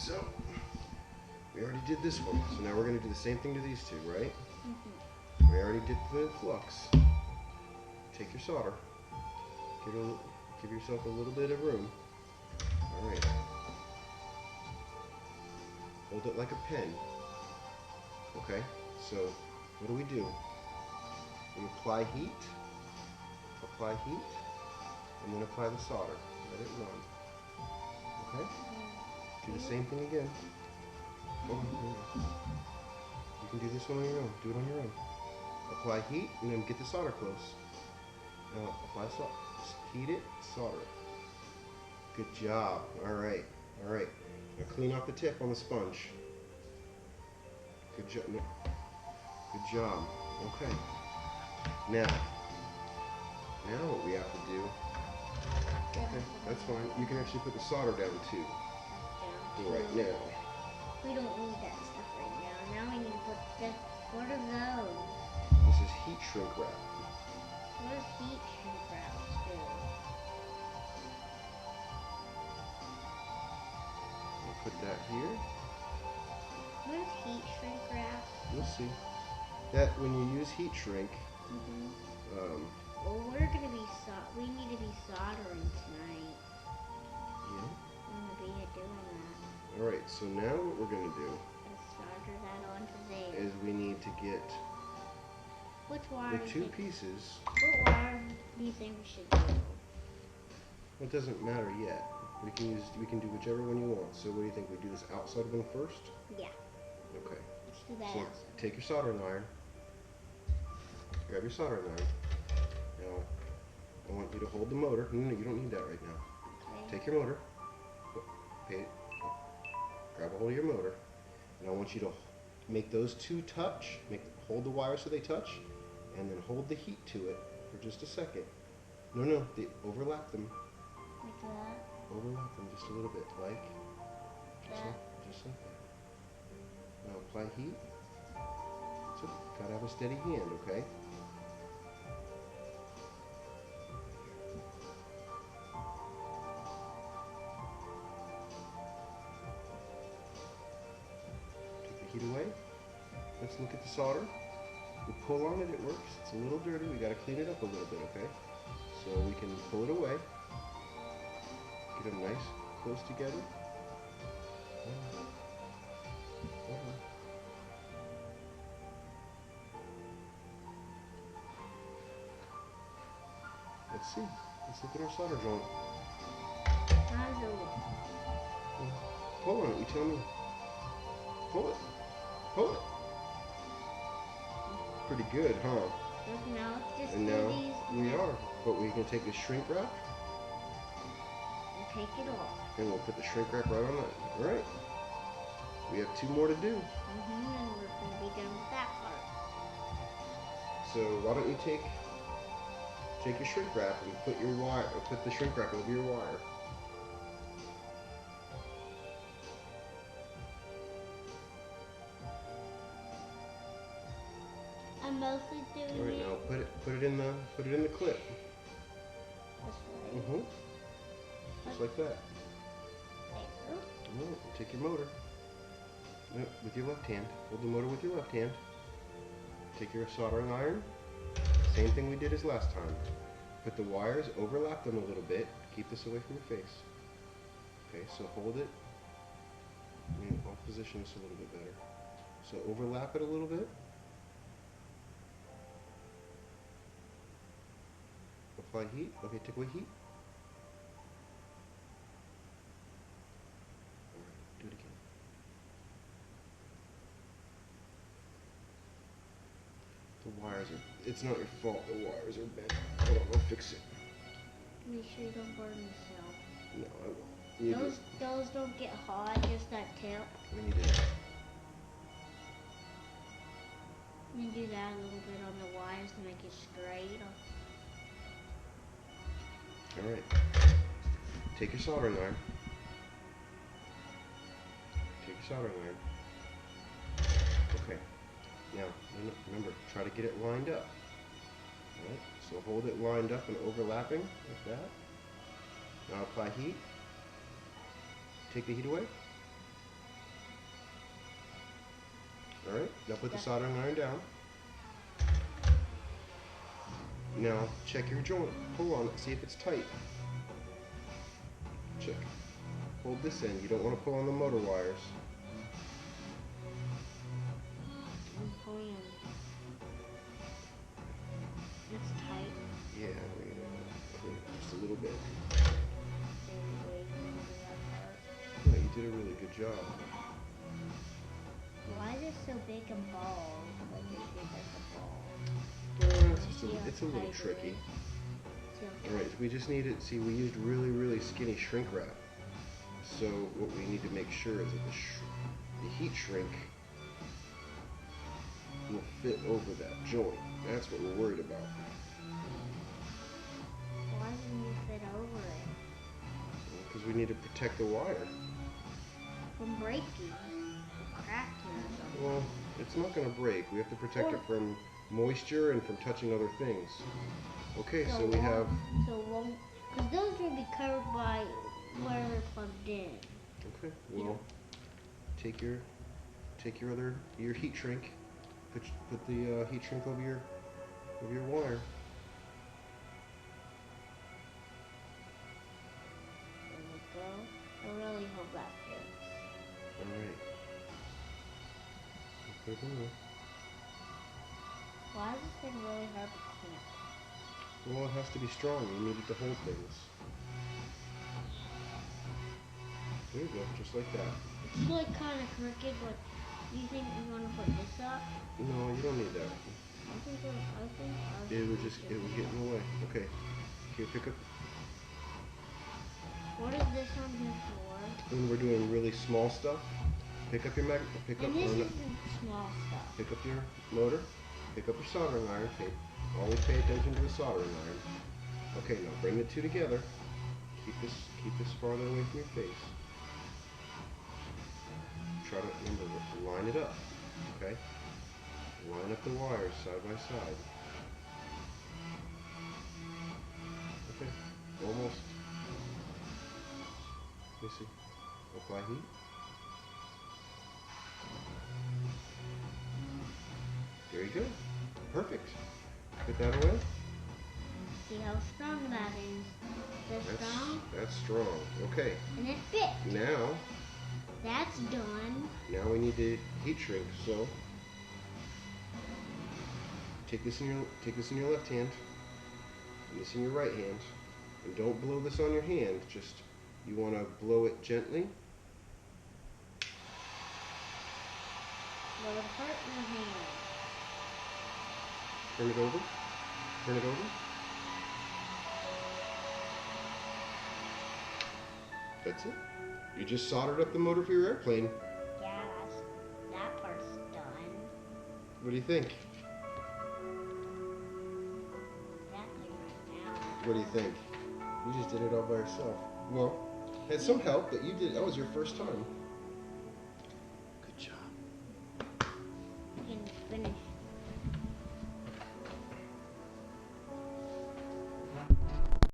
so we already did this one. So now we're going to do the same thing to these two, right? Mm-hmm. We already did the flux. Take your solder. Give yourself a little bit of room. All right. Hold it like a pen. Okay, so what do? We apply heat, and then apply the solder. Let it run. Okay? Do the same thing again. Oh, you can do this one on your own. Do it on your own. Apply heat, and then get the solder close. Now apply solder. Heat it, solder it. Good job. All right. Now clean off the tip on the sponge. Good job. Good job. Okay. Now what we have to do. Okay, that's fine. You can actually put the solder down too. Right now. We don't need that stuff right now. Now we need to put the. What are those? This is heat shrink wrap. What does heat shrink wraps do? We'll put that here. What is heat shrink wrap? You'll see. That when you use heat shrink. Well, we're gonna be we need to be soldering tonight. Yeah. I'm gonna be doing that. All right. So now what we're gonna do Solder that onto there. is we need to get Which wire? the two pieces. What wire do you think we should do? It doesn't matter yet. We can do whichever one you want. So what do you think? We do this outside one first? Yeah. Okay. Let's do that So outside. take your soldering iron. Grab your soldering iron. Now, I want you to hold the motor. No, you don't need that right now. Okay. Take your motor. Grab a hold of your motor. And I want you to make those two touch. Hold the wire so they touch. And then hold the heat to it for just a second. No, they overlap them. Like that? Overlap them just a little bit. Just like that. Now apply heat. So gotta have a steady hand, okay? Take the heat away. Let's look at the solder. We pull on it, it works. It's a little dirty. We gotta clean it up a little bit, okay? So we can pull it away. Get them nice, close together. Let's see. Let's look at our solder joint. How does it look? Pull on it. You tell me. Pull it. Pull it. Pretty good, huh? Look, now let's just And do now these. we are. But we can take the shrink wrap. And take it off. And we'll put the shrink wrap right on that. All right. We have two more to do. And we're going to be done with that part. So why don't you take your shrink wrap and put your wire, or put the shrink wrap over your wire. I'm mostly doing All right, it now put it in the clip. this way. Just like that. There. No, take your motor. No, with your left hand. Hold the motor with your left hand. Take your soldering iron. Same thing we did as last time. Put the wires, overlap them a little bit. Keep this away from your face. Okay, so hold it. I'll position this a little bit better. So overlap it a little bit. Apply heat. Okay, take away heat. Alright, do it again. The wires are, it's not your fault the wires are bent. Hold on, I'll fix it. Make sure you don't burn yourself. No, I won't. Those don't get hot, just that tip. We need it. You do that a little bit on the wires to make it straight. Alright. Take your soldering iron. Take your soldering iron. Okay. Now, remember, try to get it lined up. Alright, so hold it lined up and overlapping like that. Now apply heat. Take the heat away. Alright, now put the soldering iron down. Now check your joint. Pull on it, see if it's tight. Check. Hold this in. You don't want to pull on the motor wires. I'm pulling. It's tight. Yeah, we're gonna clean it just a little bit. Yeah, you did a really good job. Why is it so big and bald? Like it's shaped like a ball. It's a little tricky. Alright, we just need it. See, we used really, really skinny shrink wrap. So what we need to make sure is that the heat shrink will fit over that joint. That's what we're worried about. Why didn't you fit over it? Because we need to protect the wire. From breaking, or cracking or something. Well, it's not going to break. We have to protect it from moisture and from touching other things. Okay, so we have... Because those will be covered by where they're plugged in. Okay, well, take your heat shrink. Put the heat shrink over your wire. There we go. I really hope that fits. Alright. Put it in there. Why is this thing really hard to clean? Well, it has to be strong. You need it to hold things. There you go, just like that. It's like kind of crooked, but do you think we're going to put this up? No, you don't need that. It would get in the way. Okay. Here, pick up. What is this one here for? When we're doing really small stuff, pick up your And this isn't small stuff. Pick up your motor. Pick up your soldering iron. Always pay attention to the soldering iron. Okay, now bring the two together. Keep this farther away from your face. Try to remember to line it up. Okay? Line up the wires side by side. Okay, almost. Let me see. Apply heat. There you go. Perfect. Put that away. See how strong that is. That's strong? That's strong. Okay. And it fits. Now. That's done. Now we need to heat shrink. So take this in your left hand, and this in your right hand, and don't blow this on your hand. Just you want to blow it gently. Blow it apart in your hand. Turn it over. Turn it over. That's it. You just soldered up the motor for your airplane. Yeah, that part's done. What do you think? Exactly right now. What do you think? You just did it all by yourself. Well, had some help, but you did. That was your first time.